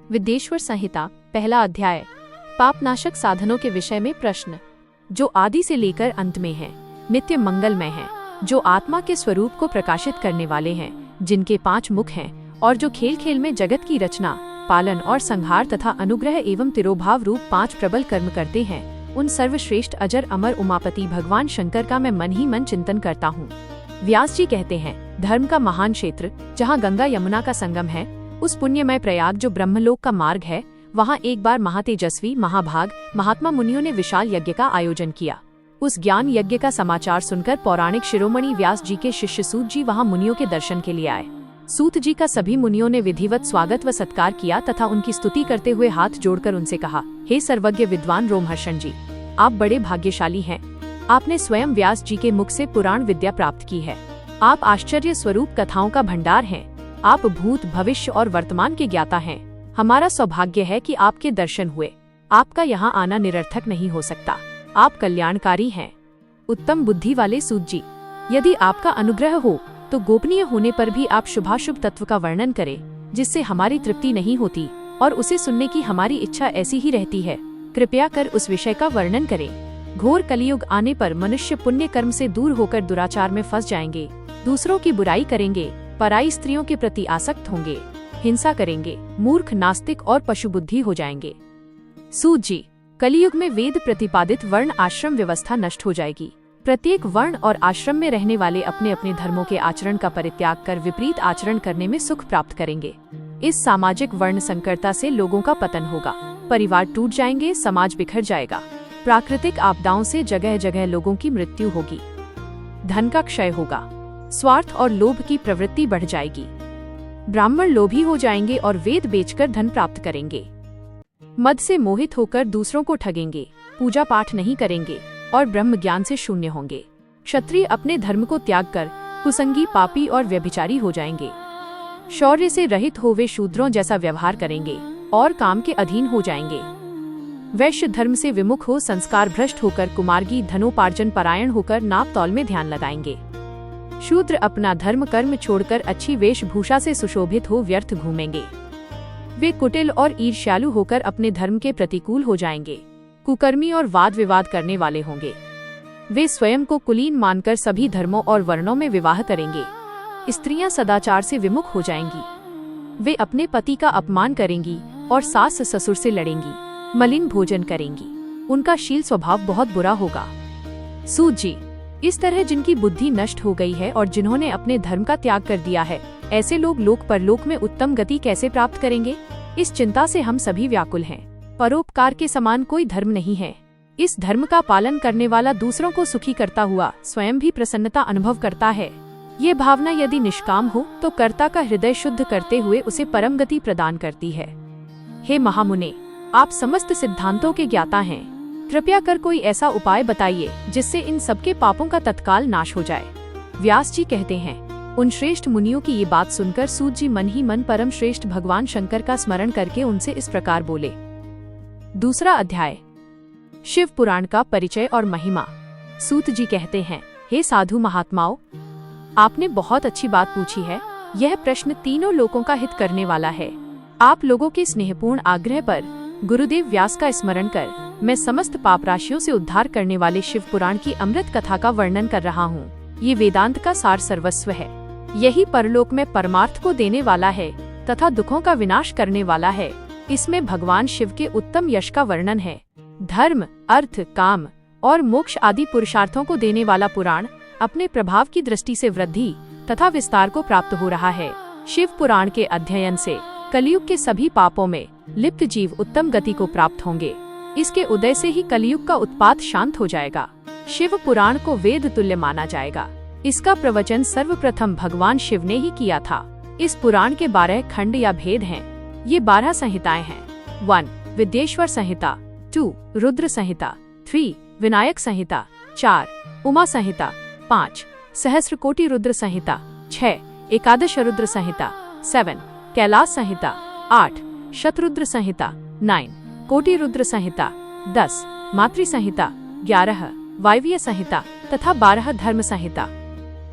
विद्येश्वर संहिता पहला अध्याय। पापनाशक साधनों के विषय में प्रश्न। जो आदि से लेकर अंत में है, नित्य मंगलमय है, जो आत्मा के स्वरूप को प्रकाशित करने वाले हैं, जिनके 5 मुख हैं और जो खेल खेल में जगत की रचना, पालन और संहार तथा अनुग्रह एवं तिरोभाव रूप 5 प्रबल कर्म करते हैं, उन सर्वश्रेष्ठ अजर अमर उमापति भगवान शंकर का मैं मन ही मन चिंतन करता हूँ। व्यास जी कहते हैं, धर्म का महान क्षेत्र जहाँ गंगा यमुना का संगम है, उस पुण्यमय प्रयाग जो ब्रह्मलोक का मार्ग है, वहाँ एक बार महातेजस्वी महाभाग महात्मा मुनियों ने विशाल यज्ञ का आयोजन किया। उस ज्ञान यज्ञ का समाचार सुनकर पौराणिक शिरोमणि व्यास जी के शिष्य सूत जी वहाँ मुनियों के दर्शन के लिए आए। सूत जी का सभी मुनियों ने विधिवत स्वागत व सत्कार किया तथा उनकी स्तुति करते हुए हाथ जोड़कर उनसे कहा, हे सर्वज्ञ विद्वान रोमहर्षण जी, आप बड़े भाग्यशाली हैं। आपने स्वयं व्यास जी के मुख से पुराण विद्या प्राप्त की है। आप आश्चर्य स्वरूप कथाओं का भंडार हैं। आप भूत भविष्य और वर्तमान के ज्ञाता हैं। हमारा सौभाग्य है कि आपके दर्शन हुए। आपका यहाँ आना निरर्थक नहीं हो सकता। आप कल्याणकारी हैं। उत्तम बुद्धि वाले सूत जी, यदि आपका अनुग्रह हो तो गोपनीय होने पर भी आप शुभाशुभ तत्व का वर्णन करें, जिससे हमारी तृप्ति नहीं होती और उसे सुनने की हमारी इच्छा ऐसी ही रहती है। कृपया कर उस विषय का वर्णन करें। घोर कलियुग आने पर मनुष्य पुण्य कर्म से दूर होकर दुराचार में फंस जाएंगे, दूसरों की बुराई करेंगे, पराई स्त्रियों के प्रति आसक्त होंगे, हिंसा करेंगे, मूर्ख नास्तिक और पशु बुद्धि हो जाएंगे। सूत जी, कलियुग में वेद प्रतिपादित वर्ण आश्रम व्यवस्था नष्ट हो जाएगी। प्रत्येक वर्ण और आश्रम में रहने वाले अपने अपने धर्मों के आचरण का परित्याग कर विपरीत आचरण करने में सुख प्राप्त करेंगे। इस सामाजिक वर्ण संकरता से लोगों का पतन होगा, परिवार टूट जाएंगे, समाज बिखर जाएगा। प्राकृतिक आपदाओं से जगह जगह लोगों की मृत्यु होगी। धन का क्षय होगा, स्वार्थ और लोभ की प्रवृत्ति बढ़ जाएगी। ब्राह्मण लोभी हो जाएंगे और वेद बेचकर धन प्राप्त करेंगे। मद से मोहित होकर दूसरों को ठगेंगे, पूजा पाठ नहीं करेंगे और ब्रह्म ज्ञान से शून्य होंगे। क्षत्रिय अपने धर्म को त्याग कर कुसंगी, पापी और व्यभिचारी हो जाएंगे। शौर्य से रहित हो वे शूद्रों जैसा व्यवहार करेंगे और काम के अधीन हो जाएंगे। वैश्य धर्म से विमुख हो संस्कार भ्रष्ट होकर कुमार्गी, धनोपार्जन परायण होकर नाप तौल में ध्यान लगाएंगे। शूद्र अपना धर्म कर्म छोड़कर अच्छी वेशभूषा से सुशोभित हो व्यर्थ घूमेंगे। वे कुटिल और ईर्ष्यालु होकर अपने धर्म के प्रतिकूल हो जाएंगे, कुकर्मी और वाद विवाद करने वाले होंगे। वे स्वयं को कुलीन मानकर सभी धर्मों और वर्णों में विवाह करेंगे। स्त्रियां सदाचार से विमुख हो जाएंगी। वे अपने पति का अपमान करेंगी और सास ससुर से लड़ेंगी, मलिन भोजन करेंगी। उनका शील स्वभाव बहुत बुरा होगा। सूत जी, इस तरह जिनकी बुद्धि नष्ट हो गई है और जिन्होंने अपने धर्म का त्याग कर दिया है, ऐसे लोग लोक परलोक में उत्तम गति कैसे प्राप्त करेंगे? इस चिंता से हम सभी व्याकुल हैं। परोपकार के समान कोई धर्म नहीं है। इस धर्म का पालन करने वाला दूसरों को सुखी करता हुआ स्वयं भी प्रसन्नता अनुभव करता है। ये भावना यदि निष्काम हो तो कर्ता का हृदय शुद्ध करते हुए उसे परम गति प्रदान करती है। हे महामुने, आप समस्त सिद्धांतों के ज्ञाता हैं। कृपया कर कोई ऐसा उपाय बताइए जिससे इन सबके पापों का तत्काल नाश हो जाए। व्यास जी कहते हैं, उन श्रेष्ठ मुनियों की ये बात सुनकर सूत जी मन ही मन परम श्रेष्ठ भगवान शंकर का स्मरण करके उनसे इस प्रकार बोले। दूसरा अध्याय। शिव पुराण का परिचय और महिमा। सूत जी कहते हैं, हे साधु महात्माओं, आपने बहुत अच्छी बात पूछी है। यह प्रश्न तीनों लोकों का हित करने वाला है। आप लोगों के स्नेहपूर्ण आग्रह पर गुरुदेव व्यास का स्मरण कर मैं समस्त पाप राशियों से उद्धार करने वाले शिव पुराण की अमृत कथा का वर्णन कर रहा हूँ। ये वेदांत का सार सर्वस्व है। यही परलोक में परमार्थ को देने वाला है तथा दुखों का विनाश करने वाला है। इसमें भगवान शिव के उत्तम यश का वर्णन है। धर्म, अर्थ, काम और मोक्ष आदि पुरुषार्थों को देने वाला पुराण अपने प्रभाव की दृष्टि से वृद्धि तथा विस्तार को प्राप्त हो रहा है। शिव पुराण के अध्ययन से कलियुग के सभी पापों में लिप्त जीव उत्तम गति को प्राप्त होंगे। इसके उदय से ही कलियुग का उत्पात शांत हो जाएगा। शिव पुराण को वेद तुल्य माना जाएगा। इसका प्रवचन सर्वप्रथम भगवान शिव ने ही किया था। इस पुराण के 12 खंड या भेद हैं। ये 12 संहिताएं हैं। 1. विद्येश्वर संहिता। 2. रुद्र संहिता। 3. विनायक संहिता। 4. उमा संहिता। 5. सहस्रकोटि रुद्र संहिता। 6. एकादश रुद्र संहिता। 7. कैलाश संहिता। 8. शतरुद्र संहिता। 9. कोटि रुद्र संहिता। 10. मातृ संहिता। 11. वायव्य संहिता तथा 12 धर्म संहिता।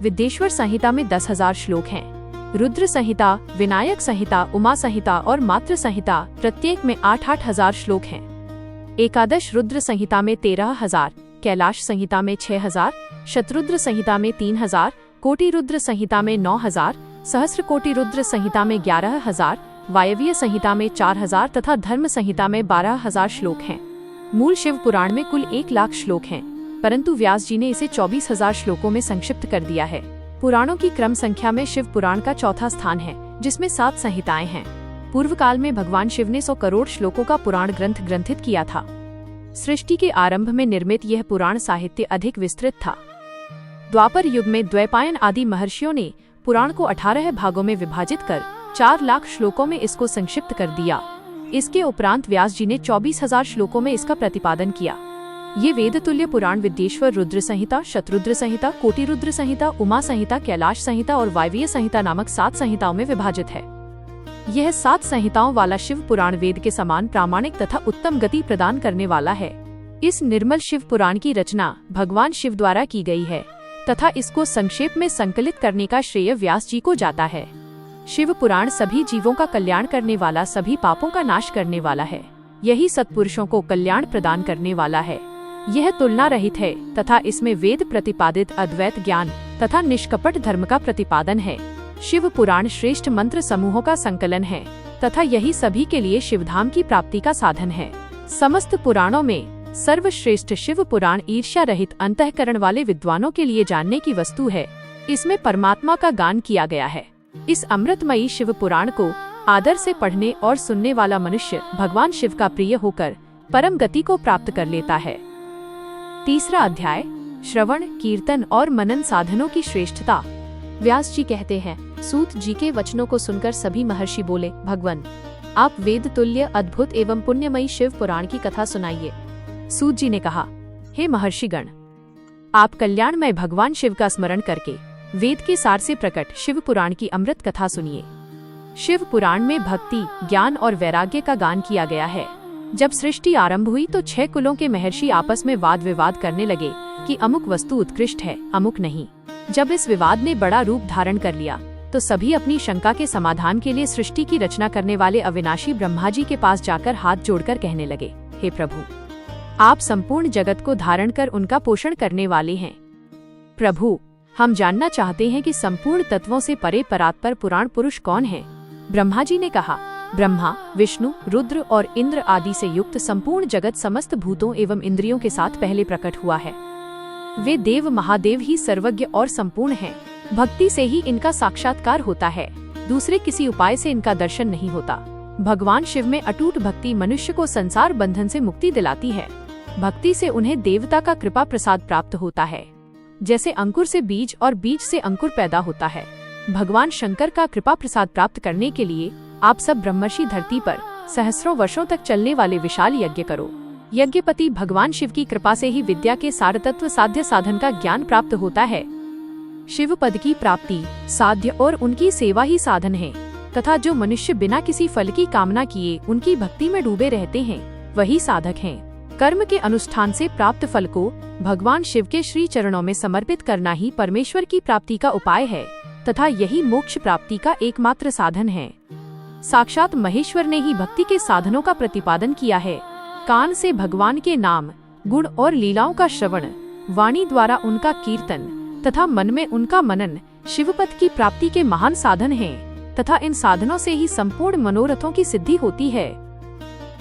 विद्येश्वर संहिता में 10,000 श्लोक हैं। रुद्र संहिता, विनायक संहिता, उमा संहिता और मातृ संहिता प्रत्येक में 8-8 हजार श्लोक हैं। एकादश रुद्र संहिता में 13,000, कैलाश संहिता में 6,000, शतरुद्र संहिता में 3,000, कोटि रुद्र संहिता में 9,000, सहस्र कोटि रुद्र संहिता में 11,000, वायव्य संहिता में 4,000 तथा धर्म संहिता में 12,000 श्लोक हैं। मूल शिव पुराण में कुल 1,00,000 श्लोक हैं, परंतु व्यास जी ने इसे 24,000 श्लोकों में संक्षिप्त कर दिया है। पुराणों की क्रम संख्या में शिव पुराण का चौथा स्थान है, जिसमें 7 संहिताएं हैं। पूर्व काल में भगवान शिव ने 100 करोड़ श्लोकों का पुराण ग्रंथ ग्रंथित किया था। सृष्टि के आरंभ में निर्मित यह पुराण साहित्य अधिक विस्तृत था। द्वापर युग में द्वैपायन आदि महर्षियों ने पुराण को 18 भागों में विभाजित कर 4,00,000 श्लोकों में इसको संक्षिप्त कर दिया। इसके उपरांत व्यास जी ने 24,000 श्लोकों में इसका प्रतिपादन किया। ये वेद तुल्य पुराण विद्येश्वर रुद्र संहिता, शतरुद्र संहिता, कोटि रुद्र संहिता, उमा संहिता, कैलाश संहिता और वायव्य संहिता नामक 7 संहिताओं में विभाजित है। यह 7 संहिताओं वाला शिव पुराण वेद के समान प्रामाणिक तथा उत्तम गति प्रदान करने वाला है। इस निर्मल शिव पुराण की रचना भगवान शिव द्वारा की गई है तथा इसको संक्षेप में संकलित करने का श्रेय व्यास जी को जाता है। शिव पुराण सभी जीवों का कल्याण करने वाला, सभी पापों का नाश करने वाला है। यही सत्पुरुषों को कल्याण प्रदान करने वाला है। यह तुलना रहित है तथा इसमें वेद प्रतिपादित अद्वैत ज्ञान तथा निष्कपट धर्म का प्रतिपादन है। शिव पुराण श्रेष्ठ मंत्र समूहों का संकलन है तथा यही सभी के लिए शिवधाम की प्राप्ति का साधन है। समस्त पुराणों में सर्वश्रेष्ठ शिव पुराण ईर्ष्या रहित अंतःकरण वाले विद्वानों के लिए जानने की वस्तु है। इसमें परमात्मा का गान किया गया है। इस अमृतमयी शिव पुराण को आदर से पढ़ने और सुनने वाला मनुष्य भगवान शिव का प्रिय होकर परम गति को प्राप्त कर लेता है। तीसरा अध्याय, श्रवण, कीर्तन और मनन साधनों की श्रेष्ठता। व्यास जी कहते हैं, सूत जी के वचनों को सुनकर सभी महर्षि बोले, भगवान आप वेद तुल्य अद्भुत एवं पुण्यमयी शिव पुराण की कथा सुनाइए। सूत जी ने कहा, हे महर्षिगण, आप कल्याणमय भगवान शिव का स्मरण करके वेद के सार से प्रकट शिव पुराण की अमृत कथा सुनिए। शिव पुराण में भक्ति, ज्ञान और वैराग्य का गान किया गया है। जब सृष्टि आरंभ हुई तो 6 कुलों के महर्षि आपस में वाद विवाद करने लगे कि अमुक वस्तु उत्कृष्ट है, अमुक नहीं। जब इस विवाद ने बड़ा रूप धारण कर लिया तो सभी अपनी शंका के समाधान के लिए सृष्टि की रचना करने वाले अविनाशी ब्रह्मा जी के पास जाकर हाथ जोड़कर कहने लगे, हे प्रभु, आप संपूर्ण जगत को धारण कर उनका पोषण करने वाले हैं। प्रभु, हम जानना चाहते हैं कि संपूर्ण तत्वों से परे परात्पर पुराण पुरुष कौन है। ब्रह्मा जी ने कहा, ब्रह्मा, विष्णु, रुद्र और इंद्र आदि से युक्त संपूर्ण जगत समस्त भूतों एवं इंद्रियों के साथ पहले प्रकट हुआ है। वे देव महादेव ही सर्वज्ञ और संपूर्ण हैं। भक्ति से ही इनका साक्षात्कार होता है, दूसरे किसी उपाय से इनका दर्शन नहीं होता। भगवान शिव में अटूट भक्ति मनुष्य को संसार बंधन से मुक्ति दिलाती है। भक्ति से उन्हें देवता का कृपा प्रसाद प्राप्त होता है। जैसे अंकुर से बीज और बीज से अंकुर पैदा होता है, भगवान शंकर का कृपा प्रसाद प्राप्त करने के लिए आप सब ब्रह्मर्षि धरती पर सहस्रों वर्षों तक चलने वाले विशाल यज्ञ करो। यज्ञपति भगवान शिव की कृपा से ही विद्या के सारतत्व साध्य साधन का ज्ञान प्राप्त होता है। शिव पद की प्राप्ति साध्य और उनकी सेवा ही साधन है तथा जो मनुष्य बिना किसी फल की कामना किए उनकी भक्ति में डूबे रहते हैं, वही साधक हैं। कर्म के अनुष्ठान से प्राप्त फल को भगवान शिव के श्री चरणों में समर्पित करना ही परमेश्वर की प्राप्ति का उपाय है तथा यही मोक्ष प्राप्ति का एकमात्र साधन है। साक्षात महेश्वर ने ही भक्ति के साधनों का प्रतिपादन किया है। कान से भगवान के नाम, गुण और लीलाओं का श्रवण, वाणी द्वारा उनका कीर्तन तथा मन में उनका मनन शिवपद की प्राप्ति के महान साधन हैं तथा इन साधनों से ही संपूर्ण मनोरथों की सिद्धि होती है।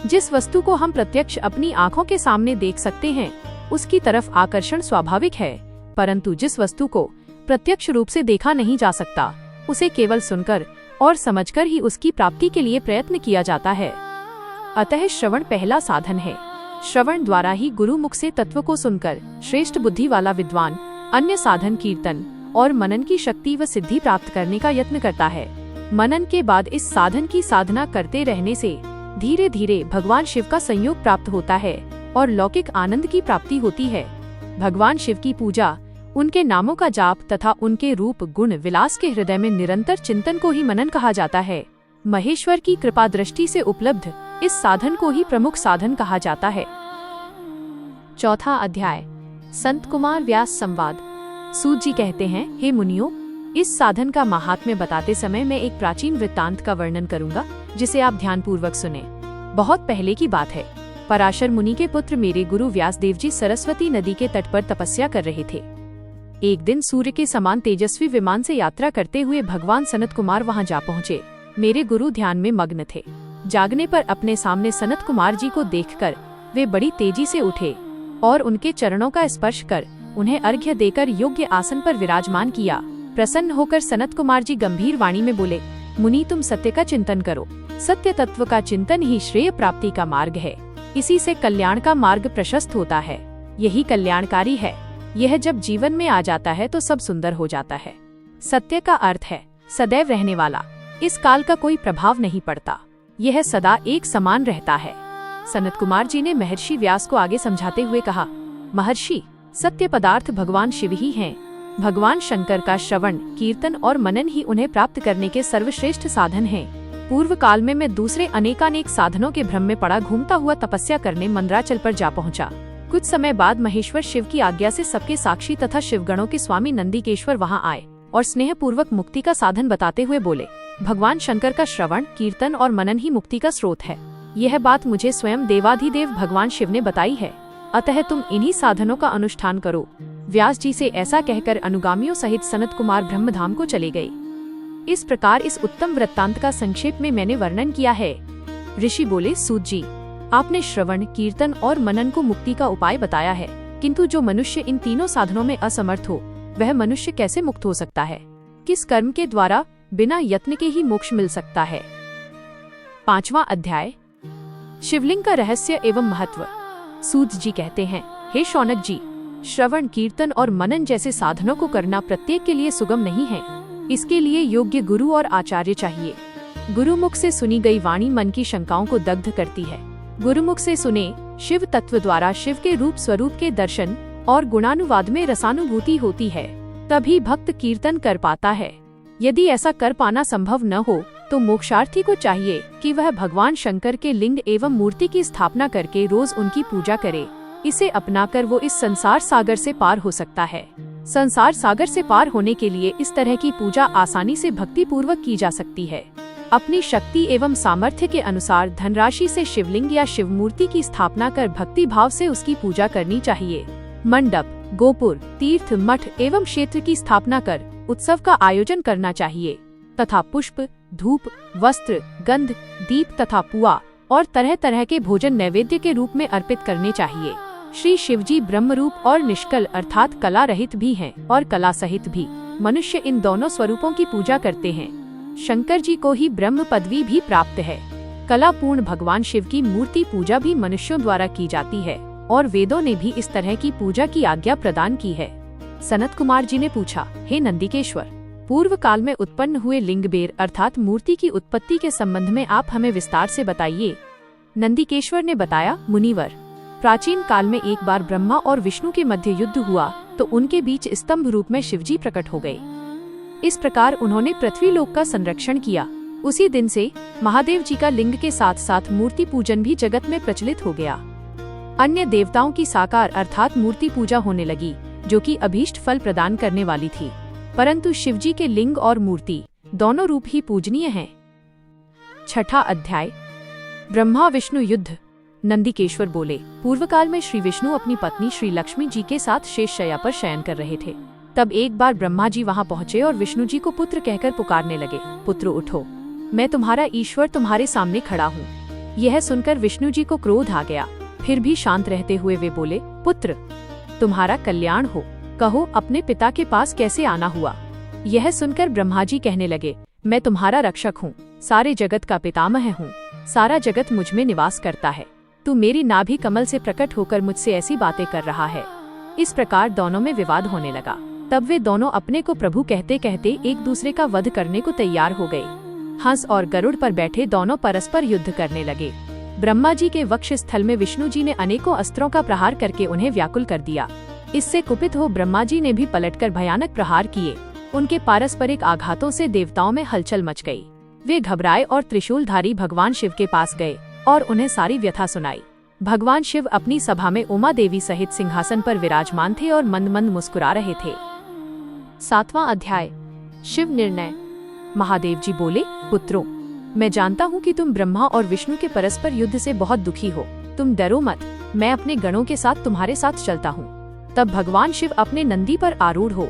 जिस वस्तु को हम प्रत्यक्ष अपनी आँखों के सामने देख सकते हैं उसकी तरफ आकर्षण स्वाभाविक है, परंतु जिस वस्तु को प्रत्यक्ष रूप से देखा नहीं जा सकता उसे केवल सुनकर और समझकर ही उसकी प्राप्ति के लिए प्रयत्न किया जाता है। अतः श्रवण पहला साधन है। श्रवण द्वारा ही गुरु मुख से तत्व को सुनकर श्रेष्ठ बुद्धि वाला विद्वान अन्य साधन कीर्तन और मनन की शक्ति व सिद्धि प्राप्त करने का यत्न करता है। मनन के बाद इस साधन की साधना करते रहने से धीरे धीरे भगवान शिव का संयोग प्राप्त होता है और लौकिक आनंद की प्राप्ति होती है। भगवान शिव की पूजा, उनके नामों का जाप तथा उनके रूप गुण विलास के हृदय में निरंतर चिंतन को ही मनन कहा जाता है। महेश्वर की कृपा दृष्टि से उपलब्ध इस साधन को ही प्रमुख साधन कहा जाता है। चौथा अध्याय, संत कुमार व्यास संवाद। सूत जी कहते हैं, हे मुनियों, इस साधन का महात्म्य बताते समय मैं एक प्राचीन वृत्तांत का वर्णन करूंगा, जिसे आप ध्यानपूर्वक सुने। बहुत पहले की बात है। पराशर मुनि के पुत्र मेरे गुरु व्यासदेव जी सरस्वती नदी के तट पर तपस्या कर रहे थे। एक दिन सूर्य के समान तेजस्वी विमान से यात्रा करते हुए भगवान सनत कुमार वहां जा पहुंचे। मेरे गुरु ध्यान में मग्न थे। जागने पर अपने सामने सनत कुमार जी को देखकर वे बड़ी तेजी से उठे और उनके चरणों का स्पर्श कर उन्हें अर्घ्य देकर योग्य आसन पर विराजमान किया। प्रसन्न होकर सनत कुमार जी गंभीर वाणी में बोले, मुनि तुम सत्य का चिंतन करो। सत्य तत्व का चिंतन ही श्रेय प्राप्ति का मार्ग है। इसी से कल्याण का मार्ग प्रशस्त होता है। यही कल्याणकारी है। यह जब जीवन में आ जाता है तो सब सुंदर हो जाता है। सत्य का अर्थ है सदैव रहने वाला। इस काल का कोई प्रभाव नहीं पड़ता। यह सदा एक समान रहता है। सनत कुमार जी ने महर्षि व्यास को आगे समझाते हुए कहा, महर्षि, सत्य पदार्थ भगवान शिव ही हैं। भगवान शंकर का श्रवण, कीर्तन और मनन ही उन्हें प्राप्त करने के सर्वश्रेष्ठ साधन हैं। पूर्व काल में मैं दूसरे अनेकानेक साधनों के भ्रम में पड़ा घूमता हुआ तपस्या करने मंदराचल पर जा पहुंचा। कुछ समय बाद महेश्वर शिव की आज्ञा से सबके साक्षी तथा शिवगणों के स्वामी नंदिकेश्वर वहां आए और स्नेह पूर्वक मुक्ति का साधन बताते हुए बोले, भगवान शंकर का श्रवण, कीर्तन और मनन ही मुक्ति का स्रोत है। यह बात मुझे स्वयं देवाधिदेव भगवान शिव ने बताई है। अतः तुम इन्हीं साधनों का अनुष्ठान करो। व्यास जी से ऐसा कहकर अनुगामियों सहित सनत कुमार ब्रह्मधाम को चले गए। इस प्रकार इस उत्तम वृत्तांत का संक्षेप में मैंने वर्णन किया है। ऋषि बोले, सूत जी, आपने श्रवण, कीर्तन और मनन को मुक्ति का उपाय बताया है, किंतु जो मनुष्य इन तीनों साधनों में असमर्थ हो, वह मनुष्य कैसे मुक्त हो सकता है? किस कर्म के द्वारा बिना यत्न के ही मोक्ष मिल सकता है? 5वां अध्याय, शिवलिंग का रहस्य एवं महत्व। सूत जी कहते हैं, हे शौनक जी, श्रवण, कीर्तन और मनन जैसे साधनों को करना प्रत्येक के लिए सुगम नहीं है। इसके लिए योग्य गुरु और आचार्य चाहिए। गुरुमुख से सुनी गई वाणी मन की शंकाओं को दग्ध करती है। गुरुमुख से सुने शिव तत्व द्वारा शिव के रूप स्वरूप के दर्शन और गुणानुवाद में रसानुभूति होती है। तभी भक्त कीर्तन कर पाता है। यदि ऐसा कर पाना संभव न हो तो मोक्षार्थी को चाहिए कि वह भगवान शंकर के लिंग एवं मूर्ति की स्थापना करके रोज उनकी पूजा करे। इसे अपनाकर वो इस संसार सागर से पार हो सकता है। संसार सागर से पार होने के लिए इस तरह की पूजा आसानी से भक्ति पूर्वक की जा सकती है। अपनी शक्ति एवं सामर्थ्य के अनुसार धनराशि से शिवलिंग या शिव मूर्ति की स्थापना कर भक्ति भाव से उसकी पूजा करनी चाहिए। मंडप, गोपुर, तीर्थ, मठ एवं क्षेत्र की स्थापना कर उत्सव का आयोजन करना चाहिए तथा पुष्प, धूप, वस्त्र, गंध, दीप तथा पुआ और तरह तरह के भोजन नैवेद्य के रूप में अर्पित करने चाहिए। श्री शिवजी ब्रह्मरूप और निष्कल अर्थात कला रहित भी हैं और कला सहित भी। मनुष्य इन दोनों स्वरूपों की पूजा करते हैं। शंकर जी को ही ब्रह्म पदवी भी प्राप्त है। कलापूर्ण भगवान शिव की मूर्ति पूजा भी मनुष्यों द्वारा की जाती है और वेदों ने भी इस तरह की पूजा की आज्ञा प्रदान की है। सनत कुमार जी ने पूछा, हे नंदिकेश्वर, पूर्व काल में उत्पन्न हुए लिंगबेर अर्थात मूर्ति की उत्पत्ति के संबंध में आप हमें विस्तार से बताइए। नंदिकेश्वर ने बताया, मुनिवर, प्राचीन काल में एक बार ब्रह्मा और विष्णु के मध्य युद्ध हुआ तो उनके बीच स्तंभ रूप में शिवजी प्रकट हो गए। इस प्रकार उन्होंने पृथ्वीलोक का संरक्षण किया। उसी दिन से महादेव जी का लिंग के साथ साथ मूर्ति पूजन भी जगत में प्रचलित हो गया। अन्य देवताओं की साकार अर्थात मूर्ति पूजा होने लगी, जो कि अभीष्ट फल प्रदान करने वाली थी, परंतु शिवजी के लिंग और मूर्ति दोनों रूप ही पूजनीय हैं। 6ठा अध्याय, ब्रह्मा विष्णु युद्ध। नंदिकेश्वर बोले, पूर्व काल में श्री विष्णु अपनी पत्नी श्री लक्ष्मी जी के साथ शेषशय्या पर शयन कर रहे थे। तब एक बार ब्रह्मा जी वहां पहुंचे और विष्णु जी को पुत्र कहकर पुकारने लगे, पुत्र उठो, मैं तुम्हारा ईश्वर तुम्हारे सामने खड़ा हूँ। यह सुनकर विष्णु जी को क्रोध आ गया। फिर भी शांत रहते हुए वे बोले, पुत्र, तुम्हारा कल्याण हो, कहो अपने पिता के पास कैसे आना हुआ। यह सुनकर ब्रह्मा जी कहने लगे, मैं तुम्हारा रक्षक हूँ, सारे जगत का पितामह हूँ, सारा जगत मुझ में निवास करता है। तू मेरी नाभि कमल से प्रकट होकर मुझसे ऐसी बातें कर रहा है। इस प्रकार दोनों में विवाद होने लगा। तब वे दोनों अपने को प्रभु कहते कहते एक दूसरे का वध करने को तैयार हो गए। हंस और गरुड़ पर बैठे दोनों परस्पर युद्ध करने लगे। ब्रह्मा जी के वक्ष स्थल में विष्णु जी ने अनेकों अस्त्रों का प्रहार करके उन्हें व्याकुल कर दिया। इससे कुपित हो ब्रह्मा जी ने भी पलटकर भयानक प्रहार किए। उनके पारस्परिक आघातों से देवताओं में हलचल मच गई। वे घबराए और त्रिशूलधारी भगवान शिव के पास गए और उन्हें सारी व्यथा सुनाई। भगवान शिव अपनी सभा में उमा देवी सहित सिंहासन पर विराजमान थे और मंद मंद मुस्कुरा रहे थे। 7वां अध्याय, शिव निर्णय। महादेव जी बोले, पुत्रों, मैं जानता हूँ कि तुम ब्रह्मा और विष्णु के परस्पर युद्ध से बहुत दुखी हो। तुम डरो मत, मैं अपने गणों के साथ तुम्हारे साथ चलता हूँ। तब भगवान शिव अपने नंदी पर आरूढ़ हो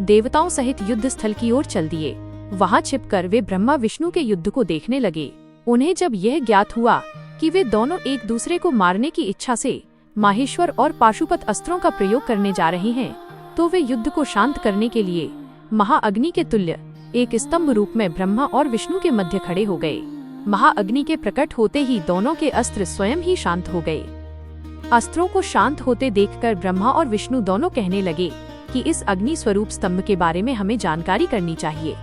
देवताओं सहित युद्ध स्थल की ओर चल दिए। वहाँ छिपकर वे ब्रह्मा विष्णु के युद्ध को देखने लगे। उन्हें जब यह ज्ञात हुआ कि वे दोनों एक दूसरे को मारने की इच्छा से माहेश्वर और पाशुपत अस्त्रों का प्रयोग करने जा रहे हैं, तो वे युद्ध को शांत करने के लिए महाअग्नि के तुल्य एक स्तंभ रूप में ब्रह्मा और विष्णु के मध्य खड़े हो गए। महाअग्नि के प्रकट होते ही दोनों के अस्त्र स्वयं ही शांत हो गए। अस्त्रों को शांत होते देखकर ब्रह्मा और विष्णु दोनों कहने लगे कि इस अग्नि स्वरूप स्तंभ के बारे में हमें जानकारी करनी चाहिए।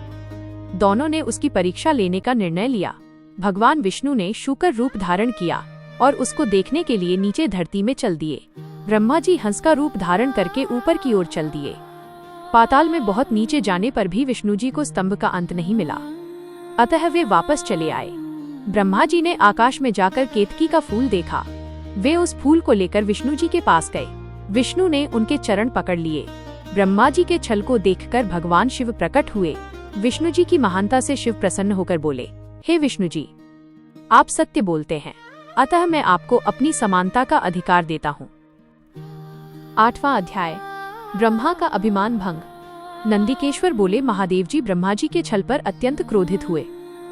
दोनों ने उसकी परीक्षा लेने का निर्णय लिया। भगवान विष्णु ने शूकर रूप धारण किया और उसको देखने के लिए नीचे धरती में चल दिए। ब्रह्मा जी हंस का रूप धारण करके ऊपर की ओर चल दिए। पाताल में बहुत नीचे जाने पर भी विष्णु जी को स्तंभ का अंत नहीं मिला, अतः वे वापस चले आए। ब्रह्मा जी ने आकाश में जाकर केतकी का फूल देखा। वे उस फूल को लेकर विष्णु जी के पास गए। विष्णु ने उनके चरण पकड़ लिए। ब्रह्मा जी के छल को देखकर भगवान शिव प्रकट हुए। विष्णु जी की महानता से शिव प्रसन्न होकर बोले, हे विष्णु जी, आप सत्य बोलते हैं, अतः मैं आपको अपनी समानता का अधिकार देता हूँ। 8वां अध्याय, ब्रह्मा का अभिमान भंग। नंदिकेश्वर बोले, महादेव जी ब्रह्मा जी के छल पर अत्यंत क्रोधित हुए।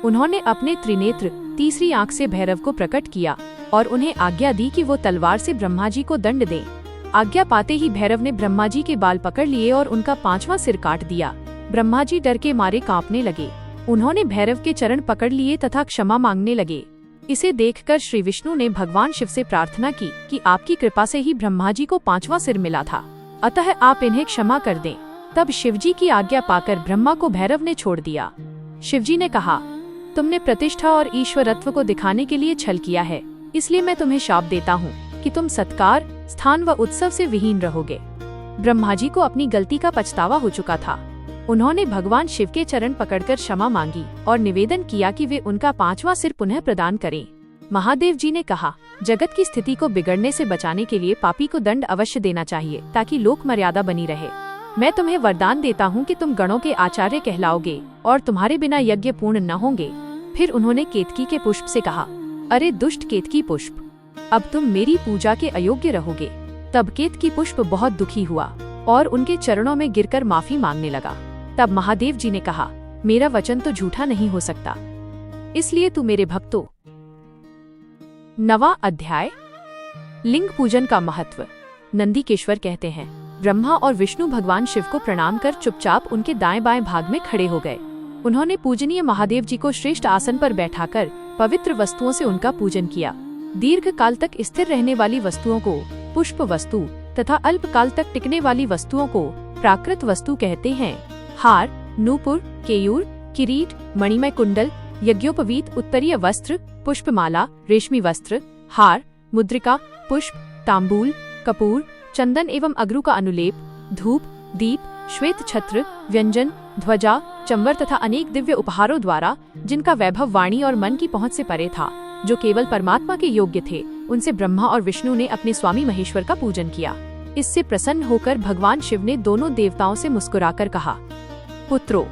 उन्होंने अपने त्रिनेत्र तीसरी आंख से भैरव को प्रकट किया और उन्हें आज्ञा दी कि वो तलवार से ब्रह्मा जी को दंड दें। आज्ञा पाते ही भैरव ने ब्रह्मा जी के बाल पकड़ लिए और उनका 5वां सिर काट दिया। ब्रह्मा जी डर के मारे कांपने लगे। उन्होंने भैरव के चरण पकड़ लिए तथा क्षमा मांगने लगे। इसे देखकर श्री विष्णु ने भगवान शिव से प्रार्थना की कि आपकी कृपा से ही ब्रह्मा जी को 5वां सिर मिला था, अतः आप इन्हें क्षमा कर दें। तब शिवजी की आज्ञा पाकर ब्रह्मा को भैरव ने छोड़ दिया। शिवजी ने कहा, तुमने प्रतिष्ठा और ईश्वरत्व को दिखाने के लिए छल किया है, इसलिए मैं तुम्हें शाप देता हूँ कि तुम सत्कार, स्थान व उत्सव से विहीन रहोगे। ब्रह्मा जी को अपनी गलती का पछतावा हो चुका था। उन्होंने भगवान शिव के चरण पकड़कर क्षमा मांगी और निवेदन किया कि वे उनका 5वां सिर पुनः प्रदान करें। महादेव जी ने कहा, जगत की स्थिति को बिगड़ने से बचाने के लिए पापी को दंड अवश्य देना चाहिए ताकि लोक मर्यादा बनी रहे। मैं तुम्हें वरदान देता हूँ कि तुम गणों के आचार्य कहलाओगे और तुम्हारे बिना यज्ञ पूर्ण न होंगे। फिर उन्होंने केतकी के पुष्प से कहा, अरे दुष्ट केतकी पुष्प, अब तुम मेरी पूजा के अयोग्य रहोगे। तब केतकी पुष्प बहुत दुखी हुआ और उनके चरणों में गिरकर माफी मांगने लगा। तब महादेव जी ने कहा, मेरा वचन तो झूठा नहीं हो सकता, इसलिए तू मेरे भक्तों। 9वां अध्याय, लिंग पूजन का महत्व। नंदिकेश्वर कहते हैं, ब्रह्मा और विष्णु भगवान शिव को प्रणाम कर चुपचाप उनके दाएं बाएं भाग में खड़े हो गए। उन्होंने पूजनीय महादेव जी को श्रेष्ठ आसन पर बैठाकर पवित्र वस्तुओं से उनका पूजन किया। दीर्घ काल तक स्थिर रहने वाली वस्तुओं को पुष्प वस्तु तथा अल्प काल तक टिकने वाली वस्तुओं को प्राकृत वस्तु कहते हैं। हार, नूपुर, केयूर, किरीट, मणिमय कुंडल, यज्ञोपवीत उत्तरीय वस्त्र, पुष्पमाला, रेशमी वस्त्र, हार, मुद्रिका, पुष्प, तांबूल, कपूर, चंदन एवं अगरू का अनुलेप, धूप, दीप, श्वेत छत्र, व्यंजन, ध्वजा, चंवर तथा अनेक दिव्य उपहारों द्वारा, जिनका वैभव वाणी और मन की पहुंच से परे था, जो केवल परमात्मा के योग्य थे, उनसे ब्रह्मा और विष्णु ने अपने स्वामी महेश्वर का पूजन किया। इससे प्रसन्न होकर भगवान शिव ने दोनों देवताओं से मुस्कुराकर कहा, पुत्रों,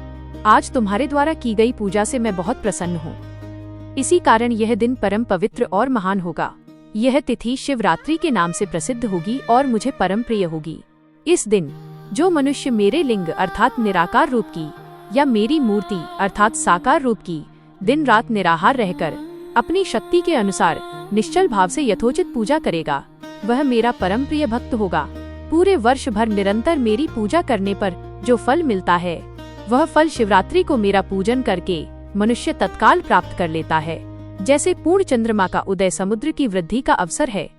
आज तुम्हारे द्वारा की गई पूजा से मैं बहुत प्रसन्न हूँ। इसी कारण यह दिन परम पवित्र और महान होगा। यह तिथि शिवरात्रि के नाम से प्रसिद्ध होगी और मुझे परम प्रिय होगी। इस दिन जो मनुष्य मेरे लिंग अर्थात निराकार रूप की या मेरी मूर्ति अर्थात साकार रूप की दिन रात निराहार रहकर अपनी शक्ति के अनुसार निश्चल भाव से यथोचित पूजा करेगा, वह मेरा परम प्रिय भक्त होगा। पूरे वर्ष भर निरंतर मेरी पूजा करने पर जो फल मिलता है, वह फल शिवरात्रि को मेरा पूजन करके मनुष्य तत्काल प्राप्त कर लेता है। जैसे पूर्ण चंद्रमा का उदय समुद्र की वृद्धि का अवसर है,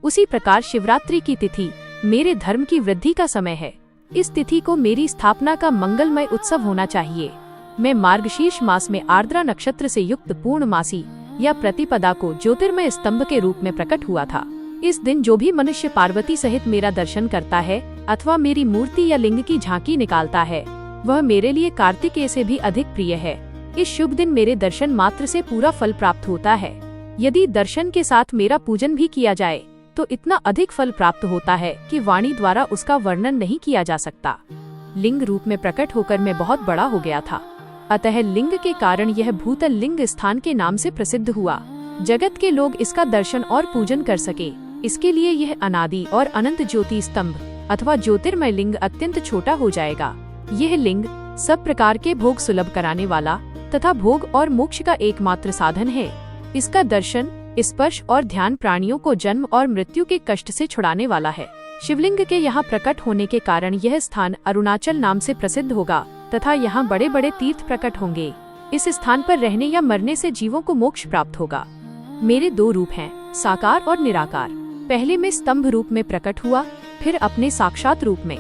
उसी प्रकार शिवरात्रि की तिथि मेरे धर्म की वृद्धि का समय है। इस तिथि को मेरी स्थापना का मंगलमय उत्सव होना चाहिए। मैं मार्गशीर्ष मास में आर्द्रा नक्षत्र से युक्त पूर्णमासी या प्रतिपदा को ज्योतिर्मय स्तंभ के रूप में प्रकट हुआ था। इस दिन जो भी मनुष्य पार्वती सहित मेरा दर्शन करता है अथवा मेरी मूर्ति या लिंग की झांकी निकालता है, वह मेरे लिए कार्तिकेय से भी अधिक प्रिय है। इस शुभ दिन मेरे दर्शन मात्र से पूरा फल प्राप्त होता है। यदि दर्शन के साथ मेरा पूजन भी किया जाए तो इतना अधिक फल प्राप्त होता है कि वाणी द्वारा उसका वर्णन नहीं किया जा सकता। लिंग रूप में प्रकट होकर मैं बहुत बड़ा हो गया था। अतः लिंग के कारण यह भूतल लिंग स्थान के नाम से प्रसिद्ध हुआ। जगत के लोग इसका दर्शन और पूजन कर सके, इसके लिए यह अनादि और अनंत ज्योति स्तंभ अथवा ज्योतिर्मय लिंग अत्यंत छोटा हो जाएगा। यह लिंग सब प्रकार के भोग सुलभ कराने वाला तथा भोग और मोक्ष का एकमात्र साधन है। इसका दर्शन, स्पर्श और ध्यान प्राणियों को जन्म और मृत्यु के कष्ट से छुड़ाने वाला है। शिवलिंग के यहाँ प्रकट होने के कारण यह स्थान अरुणाचल नाम से प्रसिद्ध होगा तथा यहाँ बड़े बड़े तीर्थ प्रकट होंगे। इस स्थान पर रहने या मरने से जीवों को मोक्ष प्राप्त होगा। मेरे 2 रूप हैं, साकार और निराकार। पहले में स्तंभ रूप में प्रकट हुआ, फिर अपने साक्षात रूप में।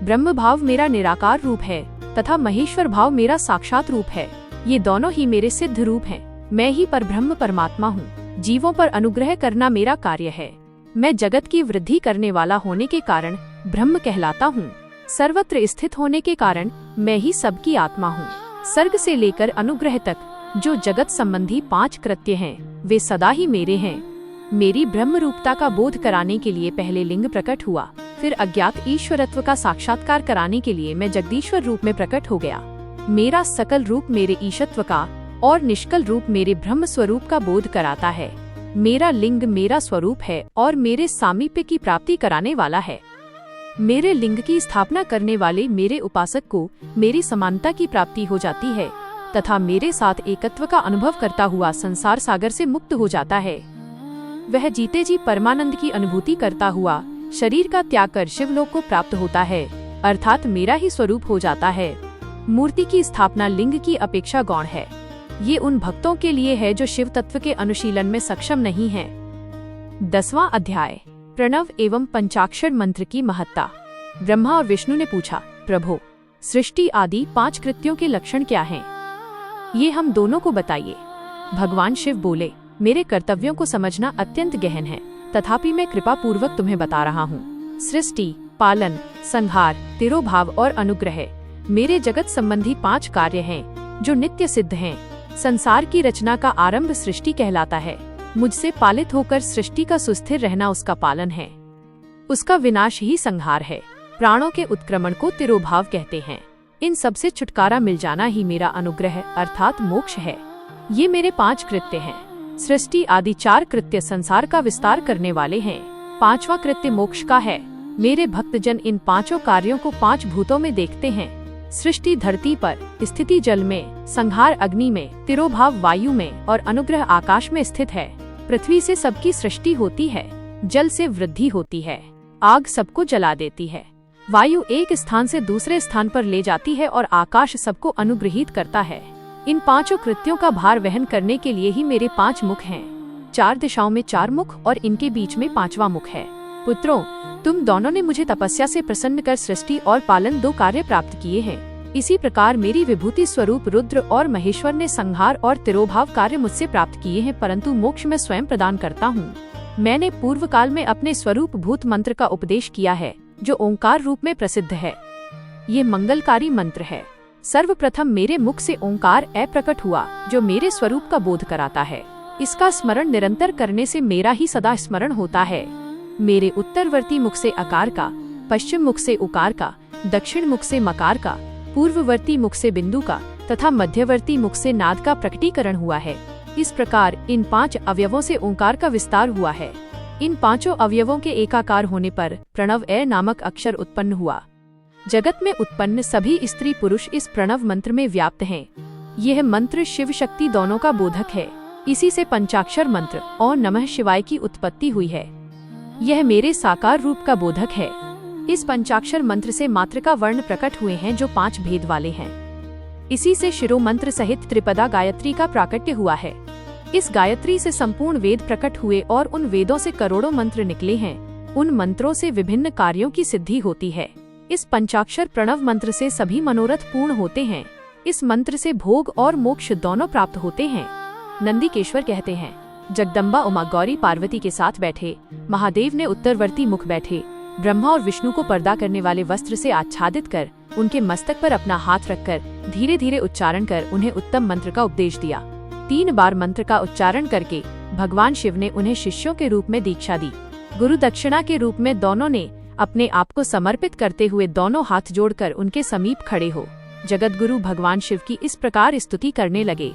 ब्रह्म भाव मेरा निराकार रूप है तथा महेश्वर भाव मेरा साक्षात रूप है। ये दोनों ही मेरे सिद्ध रूप हैं। मैं ही परब्रह्म परमात्मा हूँ। जीवों पर अनुग्रह करना मेरा कार्य है। मैं जगत की वृद्धि करने वाला होने के कारण ब्रह्म कहलाता हूँ। सर्वत्र स्थित होने के कारण मैं ही सबकी आत्मा हूँ। सर्ग से लेकर अनुग्रह तक जो जगत संबंधी 5 कृत्य हैं, वे सदा ही मेरे हैं। मेरी ब्रह्म रूपता का बोध कराने के लिए पहले लिंग प्रकट हुआ, फिर अज्ञात ईश्वरत्व का साक्षात्कार कराने के लिए मैं जगदीश्वर रूप में प्रकट हो गया। मेरा सकल रूप मेरे ईशत्व का और निष्कल रूप मेरे ब्रह्म स्वरूप का बोध कराता है। मेरा लिंग मेरा स्वरूप है और मेरे सामीप्य की प्राप्ति कराने वाला है। मेरे लिंग की स्थापना करने वाले मेरे उपासक को मेरी समानता की प्राप्ति हो जाती है तथा मेरे साथ एकत्व का अनुभव करता हुआ संसार सागर से मुक्त हो जाता है। वह जीते जी परमानंद की अनुभूति करता हुआ शरीर का त्याग कर शिवलोक को प्राप्त होता है, अर्थात मेरा ही स्वरूप हो जाता है। मूर्ति की स्थापना लिंग की अपेक्षा गौण है। ये उन भक्तों के लिए है जो शिव तत्व के अनुशीलन में सक्षम नहीं हैं। 10वां अध्याय, प्रणव एवं पंचाक्षर मंत्र की महत्ता। ब्रह्मा और विष्णु ने पूछा, प्रभो, सृष्टि आदि 5 कृत्यों के लक्षण क्या हैं? ये हम दोनों को बताइए। भगवान शिव बोले, मेरे कर्तव्यों को समझना अत्यंत गहन है, तथापि मैं कृपा पूर्वक तुम्हें बता रहा हूँ। सृष्टि, पालन, संहार, तिरोभाव और अनुग्रह मेरे जगत संबंधी 5 कार्य हैं जो नित्य सिद्ध हैं। संसार की रचना का आरंभ सृष्टि कहलाता है। मुझसे पालित होकर सृष्टि का सुस्थिर रहना उसका पालन है। उसका विनाश ही संहार है। प्राणों के उत्क्रमण को तिरोभाव कहते हैं। इन सब से छुटकारा मिल जाना ही मेरा अनुग्रह अर्थात मोक्ष है। ये मेरे 5 कृत्य हैं। सृष्टि आदि 4 कृत्य संसार का विस्तार करने वाले हैं। 5वां कृत्य मोक्ष का है। मेरे भक्तजन इन 5 कार्यों को 5 भूतों में देखते हैं। सृष्टि धरती पर, स्थिति जल में, संहार अग्नि में, तिरोभाव वायु में और अनुग्रह आकाश में स्थित है। पृथ्वी से सबकी सृष्टि होती है, जल से वृद्धि होती है, आग सबको जला देती है, वायु एक स्थान से दूसरे स्थान पर ले जाती है और आकाश सबको अनुग्रहित करता है। इन 5 कृत्यों का भार वहन करने के लिए ही मेरे 5 मुख हैं। 4 दिशाओं में 4 मुख और इनके बीच में 5वां मुख है। पुत्रों, तुम दोनों ने मुझे तपस्या से प्रसन्न कर सृष्टि और पालन 2 कार्य प्राप्त किए हैं। इसी प्रकार मेरी विभूति स्वरूप रुद्र और महेश्वर ने संहार और तिरोभाव कार्य मुझसे प्राप्त किए हैं, परंतु मोक्ष मैं स्वयं प्रदान करता हूँ। मैंने पूर्व काल में अपने स्वरूप भूत मंत्र का उपदेश किया है, जो ओंकार रूप में प्रसिद्ध है। ये मंगलकारी मंत्र है। सर्वप्रथम मेरे मुख से ओंकार ए प्रकट हुआ, जो मेरे स्वरूप का बोध कराता है। इसका स्मरण निरंतर करने से मेरा ही सदा स्मरण होता है। मेरे उत्तरवर्ती मुख से अकार का, पश्चिम मुख से उकार का, दक्षिण मुख से मकार का, पूर्ववर्ती मुख से बिंदु का तथा मध्यवर्ती मुख से नाद का प्रकटीकरण हुआ है। इस प्रकार इन 5 अवयवों से ओंकार का विस्तार हुआ है। इन 5 अवयवों के एकाकार होने पर प्रणव ए नामक अक्षर उत्पन्न हुआ। जगत में उत्पन्न सभी स्त्री पुरुष इस प्रणव मंत्र में व्याप्त हैं। यह मंत्र शिव शक्ति दोनों का बोधक है। इसी से पंचाक्षर मंत्र और नमः शिवाय की उत्पत्ति हुई है। यह मेरे साकार रूप का बोधक है। इस पंचाक्षर मंत्र से मातृका वर्ण प्रकट हुए हैं, जो 5 भेद वाले हैं। इसी से शिरो मंत्र सहित त्रिपदा गायत्री का प्राकट्य हुआ है। इस गायत्री से संपूर्ण वेद प्रकट हुए और उन वेदों से करोड़ों मंत्र निकले हैं। उन मंत्रों से विभिन्न कार्यों की सिद्धि होती है। इस पंचाक्षर प्रणव मंत्र से सभी मनोरथ पूर्ण होते हैं। इस मंत्र से भोग और मोक्ष दोनों प्राप्त होते हैं। नंदिकेश्वर कहते हैं, जगदम्बा उमा गौरी पार्वती के साथ बैठे, महादेव ने उत्तरवर्ती मुख बैठे, ब्रह्मा और विष्णु को पर्दा करने वाले वस्त्र से आच्छादित कर उनके मस्तक पर अपना हाथ रखकर धीरे धीरे उच्चारण कर उन्हें उत्तम मंत्र का उपदेश दिया। 3 बार मंत्र का उच्चारण करके भगवान शिव ने उन्हें शिष्यों के रूप में दीक्षा दी। गुरु दक्षिणा के रूप में दोनों ने अपने आप को समर्पित करते हुए दोनों हाथ जोड़कर उनके समीप खड़े हो जगतगुरु भगवान शिव की इस प्रकार स्तुति करने लगे।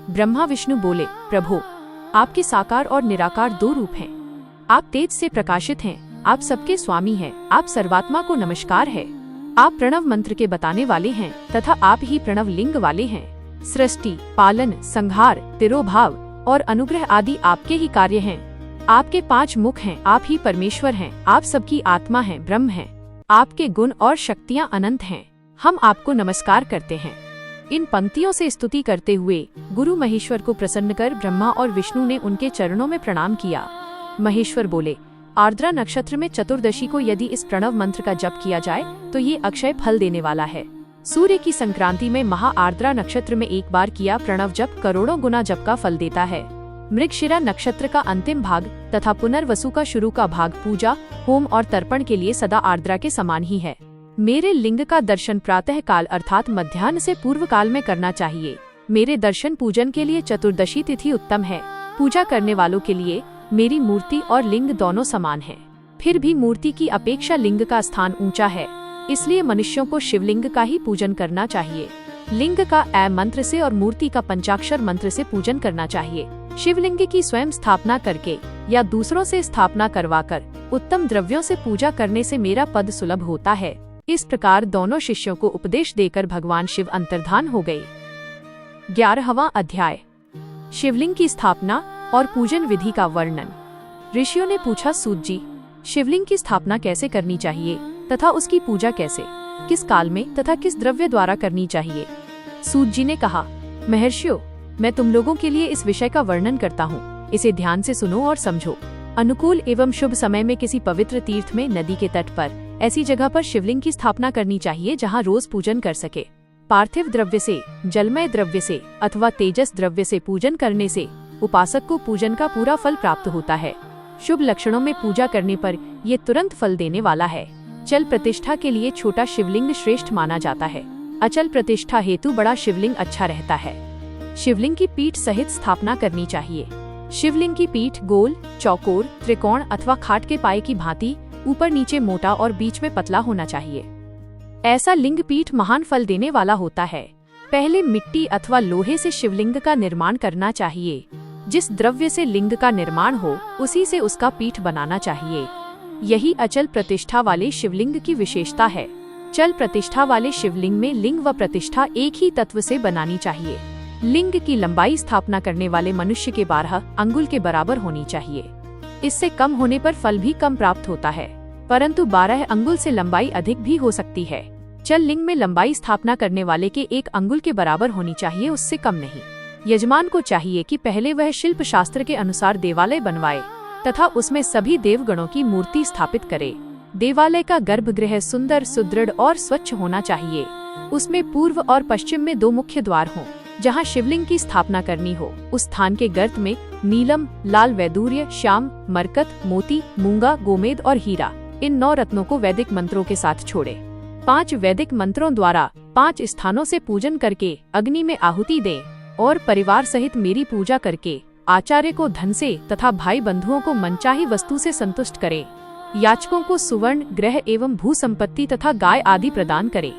ब्रह्मा विष्णु बोले, प्रभु, आपके साकार और निराकार दो रूप हैं। आप तेज से प्रकाशित हैं, आप सबके स्वामी हैं, आप सर्वात्मा को नमस्कार है। आप प्रणव मंत्र के बताने वाले हैं तथा आप ही प्रणव लिंग वाले हैं। सृष्टि, पालन, संहार, तिरोभाव और अनुग्रह आदि आपके ही कार्य हैं। आपके 5 मुख हैं, आप ही परमेश्वर हैं, आप सबकी आत्मा हैं, ब्रह्म हैं। आपके गुण और शक्तियाँ अनंत हैं, हम आपको नमस्कार करते हैं। इन पंक्तियों से स्तुति करते हुए गुरु महेश्वर को प्रसन्न कर ब्रह्मा और विष्णु ने उनके चरणों में प्रणाम किया। महेश्वर बोले, आर्द्रा नक्षत्र में चतुर्दशी को यदि इस प्रणव मंत्र का जप किया जाए तो ये अक्षय फल देने वाला है। सूर्य की संक्रांति में महा आर्द्रा नक्षत्र में एक बार किया प्रणव जप करोड़ों गुना जप का फल देता है। मृगशिरा नक्षत्र का अंतिम भाग तथा पुनर्वसु का शुरू का भाग पूजा, होम और तर्पण के लिए सदा आर्द्रा के समान ही है। मेरे लिंग का दर्शन प्रातः काल अर्थात मध्याह्न से पूर्व काल में करना चाहिए। मेरे दर्शन पूजन के लिए चतुर्दशी तिथि उत्तम है। पूजा करने वालों के लिए मेरी मूर्ति और लिंग दोनों समान है। फिर भी मूर्ति की अपेक्षा लिंग का स्थान ऊंचा है, इसलिए मनुष्यों को शिवलिंग का ही पूजन करना चाहिए। लिंग का ऐ मंत्र से और मूर्ति का पंचाक्षर मंत्र से पूजन करना चाहिए। शिवलिंग की स्वयं स्थापना करके या दूसरों से स्थापना करवाकर उत्तम द्रव्यों से पूजा करने से मेरा पद सुलभ होता है। इस प्रकार दोनों शिष्यों को उपदेश देकर भगवान शिव अंतर्धान हो गए। 11वां अध्याय, शिवलिंग की स्थापना और पूजन विधि का वर्णन। ऋषियों ने पूछा, सूत जी, शिवलिंग की स्थापना कैसे करनी चाहिए तथा उसकी पूजा कैसे, किस काल में तथा किस द्रव्य द्वारा करनी चाहिए? सूत जी ने कहा, महर्षियों, मैं तुम लोगों के लिए इस विषय का वर्णन करता हूँ, इसे ध्यान से सुनो और समझो। अनुकूल एवं शुभ समय में किसी पवित्र तीर्थ में, नदी के तट पर, ऐसी जगह पर शिवलिंग की स्थापना करनी चाहिए जहाँ रोज पूजन कर सके। पार्थिव द्रव्य से, जलमय द्रव्य से अथवा तेजस द्रव्य से पूजन करने से उपासक को पूजन का पूरा फल प्राप्त होता है। शुभ लक्षणों में पूजा करने पर ये तुरंत फल देने वाला है। चल प्रतिष्ठा के लिए छोटा शिवलिंग श्रेष्ठ माना जाता है। अचल प्रतिष्ठा हेतु बड़ा शिवलिंग अच्छा रहता है। शिवलिंग की पीठ सहित स्थापना करनी चाहिए। शिवलिंग की पीठ गोल, चौकोर, त्रिकोण अथवा खाट के पाए की भांति ऊपर नीचे मोटा और बीच में पतला होना चाहिए। ऐसा लिंग पीठ महान फल देने वाला होता है। पहले मिट्टी अथवा लोहे से शिवलिंग का निर्माण करना चाहिए। जिस द्रव्य से लिंग का निर्माण हो उसी से उसका पीठ बनाना चाहिए। यही अचल प्रतिष्ठा वाले शिवलिंग की विशेषता है। चल प्रतिष्ठा वाले शिवलिंग में लिंग व प्रतिष्ठा एक ही तत्व से बनानी चाहिए। लिंग की लंबाई स्थापना करने वाले मनुष्य के 12 अंगुल के बराबर होनी चाहिए। इससे कम होने पर फल भी कम प्राप्त होता है, परंतु 12 अंगुल से लंबाई अधिक भी हो सकती है। चल लिंग में लंबाई स्थापना करने वाले के 1 अंगुल के बराबर होनी चाहिए, उससे कम नहीं। यजमान को चाहिए कि पहले वह शिल्प शास्त्र के अनुसार देवालय बनवाए तथा उसमें सभी देवगणों की मूर्ति स्थापित करे। देवालय का गर्भगृह सुंदर, सुदृढ़ और स्वच्छ होना चाहिए। उसमें पूर्व और पश्चिम में 2 मुख्य द्वार हों। जहाँ शिवलिंग की स्थापना करनी हो उस स्थान के गर्त में नीलम, लाल वैदूर्य, श्याम, मरकत, मोती, मूंगा, गोमेद और हीरा, इन 9 रत्नों को वैदिक मंत्रों के साथ छोड़े। 5 वैदिक मंत्रों द्वारा 5 स्थानों से पूजन करके अग्नि में आहुति दें और परिवार सहित मेरी पूजा करके आचार्य को धन से तथा भाई बंधुओं को मनचाही वस्तु से संतुष्ट करें। याचकों को सुवर्ण, ग्रह एवं भू संपत्ति तथा गाय आदि प्रदान करें।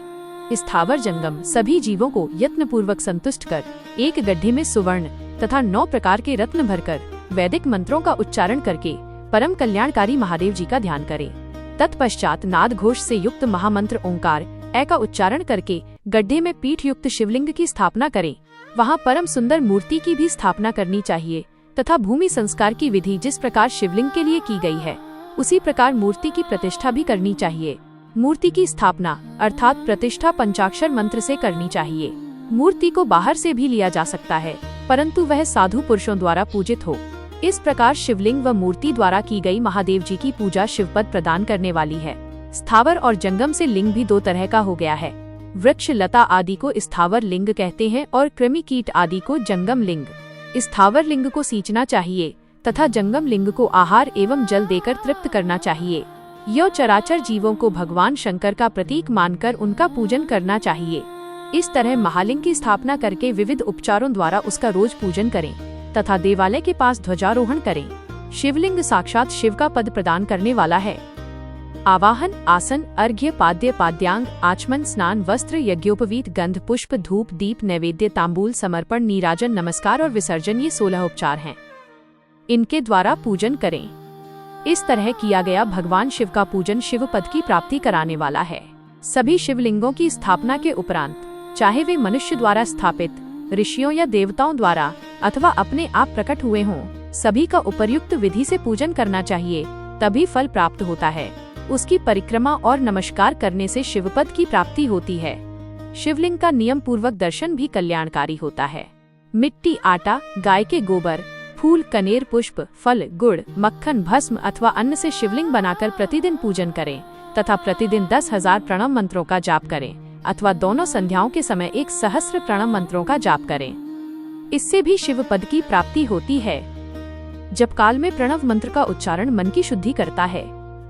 स्थावर जंगम सभी जीवों को यत्न पूर्वक संतुष्ट कर एक गड्ढे में सुवर्ण तथा 9 प्रकार के रत्न भरकर वैदिक मंत्रों का उच्चारण करके परम कल्याणकारी महादेव जी का ध्यान करें। तत्पश्चात नाद घोष से युक्त महामंत्र ओंकार ऐ का उच्चारण करके गड्ढे में पीठ युक्त शिवलिंग की स्थापना करें। वहाँ परम सुंदर मूर्ति की भी स्थापना करनी चाहिए तथा भूमि संस्कार की विधि जिस प्रकार शिवलिंग के लिए की गई है उसी प्रकार मूर्ति की प्रतिष्ठा भी करनी चाहिए। मूर्ति की स्थापना अर्थात प्रतिष्ठा पंचाक्षर मंत्र से करनी चाहिए। मूर्ति को बाहर से भी लिया जा सकता है, परंतु वह साधु पुरुषों द्वारा पूजित हो। इस प्रकार शिवलिंग व मूर्ति द्वारा की गई महादेव जी की पूजा शिवपद प्रदान करने वाली है। स्थावर और जंगम से लिंग भी 2 तरह का हो गया है। वृक्ष लता आदि को स्थावर लिंग कहते हैं और कृमि कीट आदि को जंगम लिंग। स्थावर लिंग को सींचना चाहिए तथा जंगम लिंग को आहार एवं जल देकर तृप्त करना चाहिए। यह चराचर जीवों को भगवान शंकर का प्रतीक मानकर उनका पूजन करना चाहिए। इस तरह महालिंग की स्थापना करके विविध उपचारों द्वारा उसका रोज पूजन करें तथा देवालय के पास ध्वजारोहण करें। शिवलिंग साक्षात शिव का पद प्रदान करने वाला है। आवाहन, आसन, अर्घ्य, पाद्य, पाद्यांग, आचमन, स्नान, वस्त्र, यज्ञोपवीत, गंध, पुष्प, धूप, दीप, नैवेद्य, तांबूल, समर्पण, नीराजन, नमस्कार और विसर्जन, ये 16 उपचार हैं। इनके द्वारा पूजन करें। इस तरह किया गया भगवान शिव का पूजन शिव पद की प्राप्ति कराने वाला है। सभी शिवलिंगों की स्थापना के उपरांत, चाहे वे मनुष्य द्वारा स्थापित, ऋषियों या देवताओं द्वारा अथवा अपने आप प्रकट हुए हों, सभी का उपर्युक्त विधि से पूजन करना चाहिए, तभी फल प्राप्त होता है। उसकी परिक्रमा और नमस्कार करने से शिवपद की प्राप्ति होती है। शिवलिंग का नियम पूर्वक दर्शन भी कल्याणकारी होता है। मिट्टी, आटा, गाय के गोबर, फूल, कनेर, पुष्प, फल, गुड़, मक्खन, भस्म अथवा अन्न से शिवलिंग बनाकर प्रतिदिन पूजन करें तथा प्रतिदिन 10,000 प्रणव मंत्रों का जाप करें अथवा दोनों संध्याओं के समय 1 सहस्र प्रणव मंत्रों का जाप करें। इससे भी शिव पद की प्राप्ति होती है। जप काल में प्रणव मंत्र का उच्चारण मन की शुद्धि करता है।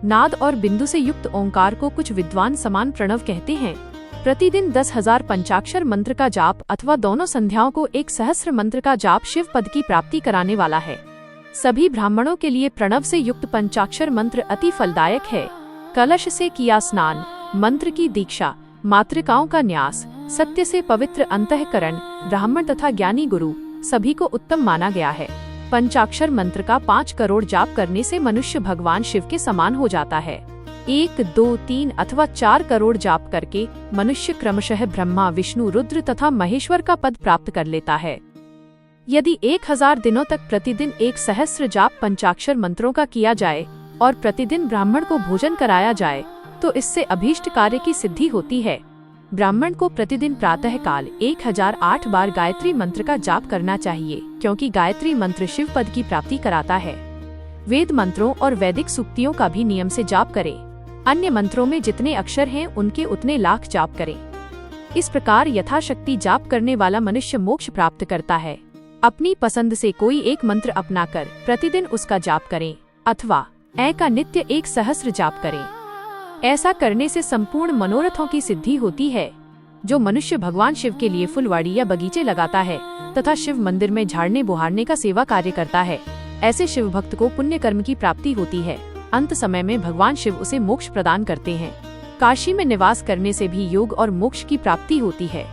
नाद और बिंदु से युक्त ओंकार को कुछ विद्वान समान प्रणव कहते हैं। प्रतिदिन 10,000 पंचाक्षर मंत्र का जाप अथवा दोनों संध्याओं को 1 सहस्र मंत्र का जाप शिव पद की प्राप्ति कराने वाला है। सभी ब्राह्मणों के लिए प्रणव से युक्त पंचाक्षर मंत्र अति फलदायक है। कलश से किया स्नान, मंत्र की दीक्षा, मातृकाओं का न्यास, सत्य से पवित्र अंतःकरण, ब्राह्मण तथा ज्ञानी गुरु सभी को उत्तम माना गया है। पंचाक्षर मंत्र का 5 करोड़ जाप करने से मनुष्य भगवान शिव के समान हो जाता है। 1, 2, 3 अथवा 4 करोड़ जाप करके मनुष्य क्रमशः ब्रह्मा, विष्णु, रुद्र तथा महेश्वर का पद प्राप्त कर लेता है। यदि 1000 दिनों तक प्रतिदिन 1 सहस्र जाप पंचाक्षर मंत्रों का किया जाए और प्रतिदिन ब्राह्मण को भोजन कराया जाए तो इससे अभीष्ट कार्य की सिद्धि होती है। ब्राह्मण को प्रतिदिन प्रातः काल 1008 बार गायत्री मंत्र का जाप करना चाहिए, क्योंकि गायत्री मंत्र शिव पद की प्राप्ति कराता है। वेद मंत्रों और वैदिक सूक्तियों का भी नियम से जाप करें। अन्य मंत्रों में जितने अक्षर हैं उनके उतने लाख जाप करें। इस प्रकार यथाशक्ति जाप करने वाला मनुष्य मोक्ष प्राप्त करता है। अपनी पसंद से कोई एक मंत्र अपनाकर प्रतिदिन उसका जाप करें अथवा ऐ का नित्य 1 सहस्र जाप करें। ऐसा करने से संपूर्ण मनोरथों की सिद्धि होती है। जो मनुष्य भगवान शिव के लिए फुलवाड़ी या बगीचे लगाता है तथा शिव मंदिर में झाड़ने बुहारने का सेवा कार्य करता है, ऐसे शिव भक्त को पुण्य कर्म की प्राप्ति होती है। अंत समय में भगवान शिव उसे मोक्ष प्रदान करते हैं। काशी में निवास करने से भी योग और मोक्ष की प्राप्ति होती है।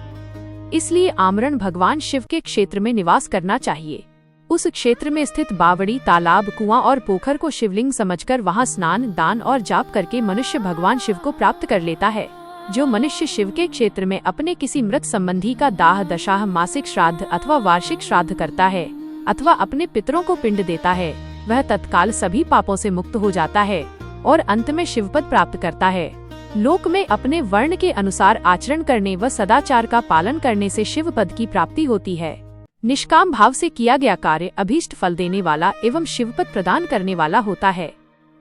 इसलिए आमरण भगवान शिव के क्षेत्र में निवास करना चाहिए। उस क्षेत्र में स्थित बावड़ी, तालाब, कुआं और पोखर को शिवलिंग समझकर वहां स्नान, दान और जाप करके मनुष्य भगवान शिव को प्राप्त कर लेता है। जो मनुष्य शिव के क्षेत्र में अपने किसी मृत संबंधी का दाह, दशाह, मासिक श्राद्ध अथवा वार्षिक श्राद्ध करता है अथवा अपने पितरों को पिंड देता है, वह तत्काल सभी पापों से मुक्त हो जाता है और अंत में शिवपद प्राप्त करता है। लोक में अपने वर्ण के अनुसार आचरण करने व सदाचार का पालन करने से शिव पद की प्राप्ति होती है। निष्काम भाव से किया गया कार्य अभीष्ट फल देने वाला एवं शिवपद प्रदान करने वाला होता है।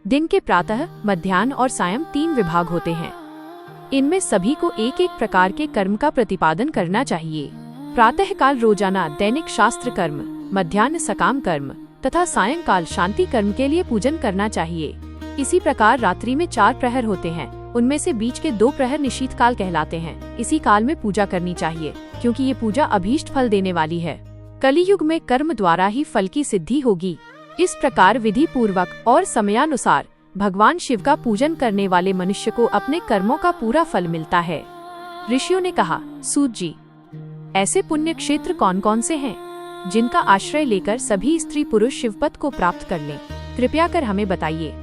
दिन के प्रातः, मध्याह्न और सायं 3 विभाग होते हैं। इनमें सभी को एक एक प्रकार के कर्म का प्रतिपादन करना चाहिए। प्रातः काल रोजाना दैनिक शास्त्र कर्म, मध्याह्न सकाम कर्म तथा सायंकाल शांति कर्म के लिए पूजन करना चाहिए। इसी प्रकार रात्रि में 4 प्रहर होते हैं। उनमें से बीच के 2 प्रहर निशीथ काल कहलाते हैं। इसी काल में पूजा करनी चाहिए, क्योंकि ये पूजा अभीष्ट फल देने वाली है। कलियुग में कर्म द्वारा ही फल की सिद्धि होगी। इस प्रकार विधि पूर्वक और समयानुसार भगवान शिव का पूजन करने वाले मनुष्य को अपने कर्मों का पूरा फल मिलता है। ऋषियों ने कहा, सूत जी, ऐसे पुण्य क्षेत्र कौन कौन से हैं, जिनका आश्रय लेकर सभी स्त्री पुरुष शिवपद को प्राप्त कर लें? कृपया कर हमें बताइए।